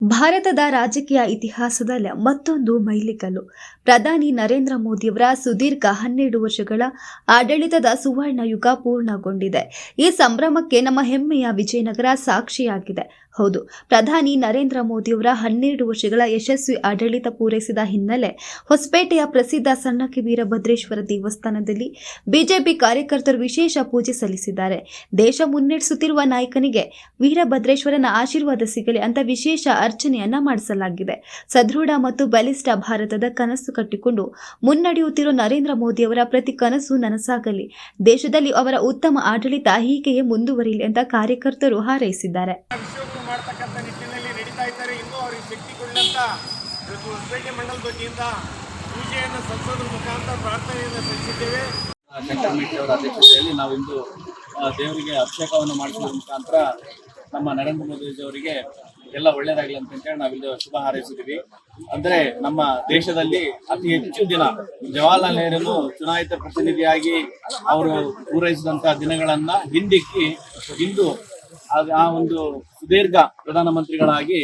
ಭಾರತದ ರಾಜಕೀಯ ಇತಿಹಾಸದಲ್ಲಿ ಮತ್ತೊಂದು ಮೈಲಿಗಲ್ಲು. ಪ್ರಧಾನಿ ನರೇಂದ್ರ ಮೋದಿಯವರ ಸುದೀರ್ಘ 12 ವರ್ಷಗಳ ಆಡಳಿತದ ಸುವರ್ಣ ಯುಗ ಪೂರ್ಣಗೊಂಡಿದೆ. ಈ ಸಂಭ್ರಮಕ್ಕೆ ನಮ್ಮ ಹೆಮ್ಮೆಯ ವಿಜಯನಗರ ಸಾಕ್ಷಿಯಾಗಿದೆ. ಹೌದು, ಪ್ರಧಾನಿ ನರೇಂದ್ರ ಮೋದಿಯವರ 12 ವರ್ಷಗಳ ಯಶಸ್ವಿ ಆಡಳಿತ ಪೂರೈಸಿದ ಹಿನ್ನೆಲೆ ಹೊಸಪೇಟೆಯ ಪ್ರಸಿದ್ಧ ಸಣ್ಣಕ್ಕಿ ವೀರಭದ್ರೇಶ್ವರ ದೇವಸ್ಥಾನದಲ್ಲಿ ಬಿಜೆಪಿ ಕಾರ್ಯಕರ್ತರು ವಿಶೇಷ ಪೂಜೆ ಸಲ್ಲಿಸಿದ್ದಾರೆ. ದೇಶ ಮುನ್ನಡೆಸುತ್ತಿರುವ ನಾಯಕನಿಗೆ ವೀರಭದ್ರೇಶ್ವರನ ಆಶೀರ್ವಾದ ಸಿಗಲಿ ಅಂತ ವಿಶೇಷ ಅರ್ಚನೆಯನ್ನ ಮಾಡಿಸಲಾಗಿದೆ. ಸದೃಢ ಮತ್ತು ಬಲಿಷ್ಠ ಭಾರತದ ಕನಸು ಕಟ್ಟಿಕೊಂಡು ಮುನ್ನಡೆಯುತ್ತಿರುವ ನರೇಂದ್ರ ಮೋದಿ ಅವರ ಪ್ರತಿ ಕನಸು ನನಸಾಗಲಿ, ದೇಶದಲ್ಲಿ ಅವರ ಉತ್ತಮ ಆಡಳಿತ ಹೀಗೆಯೇ ಮುಂದುವರಿಯಲಿ ಅಂತ ಕಾರ್ಯಕರ್ತರು ಹಾರೈಸಿದ್ದಾರೆ. ಅಧ್ಯಕ್ಷತೆಯಲ್ಲಿ ನಾವಿಂದು ದೇವರಿಗೆ ಅಭಿಷೇಕವನ್ನು ಮಾಡಿಸುವ ಮುಖಾಂತರ ನಮ್ಮ ನರೇಂದ್ರ ಮೋದಿ ಅವರಿಗೆ ಎಲ್ಲ ಒಳ್ಳೇದಾಗಲಿ ಅಂತ ಹೇಳಿ ನಾವಿಲ್ಲಿ ಶುಭ ಹಾರೈಸಿದ್ದೀವಿ. ಅಂದ್ರೆ ನಮ್ಮ ದೇಶದಲ್ಲಿ ಅತಿ ಹೆಚ್ಚು ದಿನ ಜವಾಹರ್ಲಾಲ್ ನೆಹರು ಚುನಾಯಿತ ಪ್ರತಿನಿಧಿಯಾಗಿ ಅವರು ಪೂರೈಸಿದಂತಹ ದಿನಗಳನ್ನ ಹಿಂದಿಕ್ಕಿ ಇಂದು ಆ ಒಂದು ಸುದೀರ್ಘ ಪ್ರಧಾನಮಂತ್ರಿಗಳಾಗಿ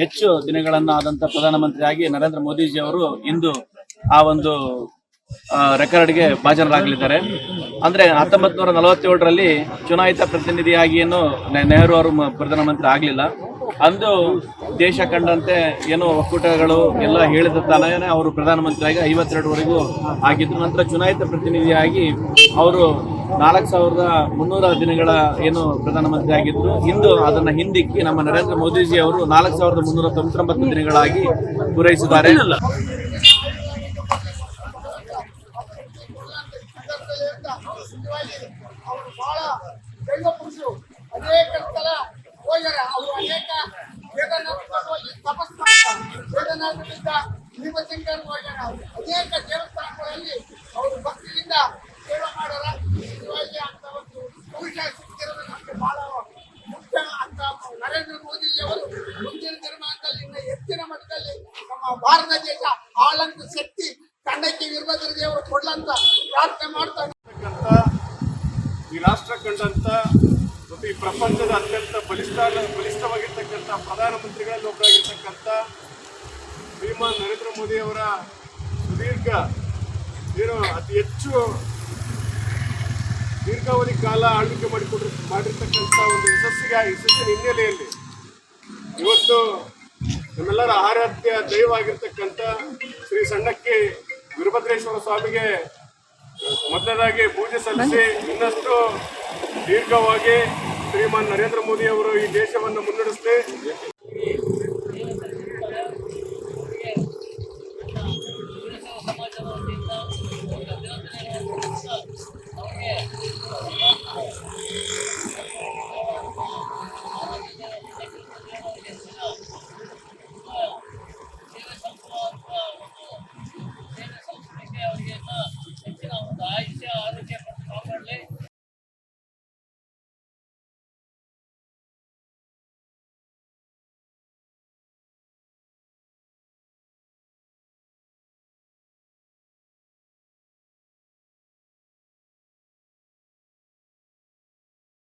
ಹೆಚ್ಚು ದಿನಗಳನ್ನ ಆದಂತ ಪ್ರಧಾನಮಂತ್ರಿಯಾಗಿ ನರೇಂದ್ರ ಮೋದಿಜಿ ಅವರು ಇಂದು ಆ ಒಂದು ರೆಕಾರ್ಡ್ಗೆ ಭಾಜನರಾಗಲಿದ್ದಾರೆ. ಅಂದ್ರೆ 1947ರಲ್ಲಿ ಚುನಾಯಿತ ಪ್ರತಿನಿಧಿಯಾಗಿ ಏನು ನೆಹರು ಅವರು ಪ್ರಧಾನಮಂತ್ರಿ ಆಗ್ಲಿಲ್ಲ. ಅಂದು ದೇಶ ಕಂಡಂತೆ ಏನೋ ಒಕ್ಕೂಟಗಳು ಎಲ್ಲ ಹೇಳಿದ ತಾನೇ ಅವರು ಪ್ರಧಾನಮಂತ್ರಿಯಾಗಿ 52ವರೆಗೂ ಆಗಿದ್ರು. ನಂತರ ಚುನಾಯಿತ ಪ್ರತಿನಿಧಿಯಾಗಿ ಅವರು 4300 ದಿನಗಳ ಏನು ಪ್ರಧಾನಮಂತ್ರಿ ಆಗಿದ್ರು. ಇಂದು ಅದನ್ನ ಹಿಂದಿಕ್ಕಿ ನಮ್ಮ ನರೇಂದ್ರ ಮೋದಿಜಿ ಅವರು 4399 ದಿನಗಳಾಗಿ ಪೂರೈಸಿದ್ದಾರೆ. ಅವರು ಬಹಳ ದೈವ ಪುರುಷರು. ಅನೇಕ ಸ್ಥಳ ಹೋಗ್ಯಾರ. ಅವರು ಅನೇಕ ಹೋಗಿ ತಪಸ್ ವೇದನಾಥದಿಂದ ಭೀಮಶಂಕರ್ ಹೋಗ್ಯಾರ. ಅನೇಕ ದೇವಸ್ಥಾನಗಳಲ್ಲಿ ಅವರು ಭಕ್ತಿಯಿಂದ ಸೇವೆ ಮಾಡ್ಯಾರ. ನಿಜವಾಗಿ ಅಂತ ಒಂದು ಪುರುಷ ಸಿಕ್ಕಿರೋದು ನಮಗೆ ಬಹಳ ಮುಖ್ಯ ಅಂತ ನರೇಂದ್ರ ಮೋದಿಜಿ ಅವರು ಮುಂದಿನ ದಿನಮಾನದಲ್ಲಿ ಇನ್ನು ಹೆಚ್ಚಿನ ಮಟ್ಟದಲ್ಲಿ ನಮ್ಮ ಭಾರತ ದೇಶ ಆಳಂತ ಶಕ್ತಿ ಸಣ್ಣಕ್ಕಿ ವೀರಭದ್ರದೇವಿ ಅವರು ಕೊಡ್ಲಂತ ಪ್ರಾರ್ಥನೆ ಮಾಡ್ತಾರೆ. ಈ ರಾಷ್ಟ್ರ ಕಂಡಂತ ಮತ್ತು ಈ ಪ್ರಪಂಚದ ಅತ್ಯಂತ ಬಲಿಷ್ಠವಾಗಿರ್ತಕ್ಕಂಥ ಪ್ರಧಾನಮಂತ್ರಿಗಳಲ್ಲಿ ಒಬ್ಬರಾಗಿರ್ತಕ್ಕಂಥ ಶ್ರೀಮಾನ್ ನರೇಂದ್ರ ಮೋದಿ ಅವರ ಸುದೀರ್ಘ ಅತಿ ಹೆಚ್ಚು ದೀರ್ಘಾವಧಿ ಕಾಲ ಆಳ್ವಿಕೆ ಮಾಡಿರ್ತಕ್ಕಂಥ ಒಂದು ಯಶಸ್ಸಿನ ಹಿನ್ನೆಲೆಯಲ್ಲಿ ಇವತ್ತು ನಮ್ಮೆಲ್ಲರ ಆರಾಧ್ಯ ದೈವವಾಗಿರ್ತಕ್ಕಂಥ ಶ್ರೀ ಸಣ್ಣಕ್ಕಿ ವೀರಭದ್ರೇಶ್ವರ ಸ್ವಾಮಿಗೆ ಮೊದಲದಾಗಿ ಪೂಜೆ ಸಲ್ಲಿಸಿ ಇನ್ನಷ್ಟು ದೀರ್ಘವಾಗಿ ಶ್ರೀಮಾನ್ ನರೇಂದ್ರ ಮೋದಿ ಅವರು ಈ ದೇಶವನ್ನು ಮುನ್ನಡೆಸಲಿ.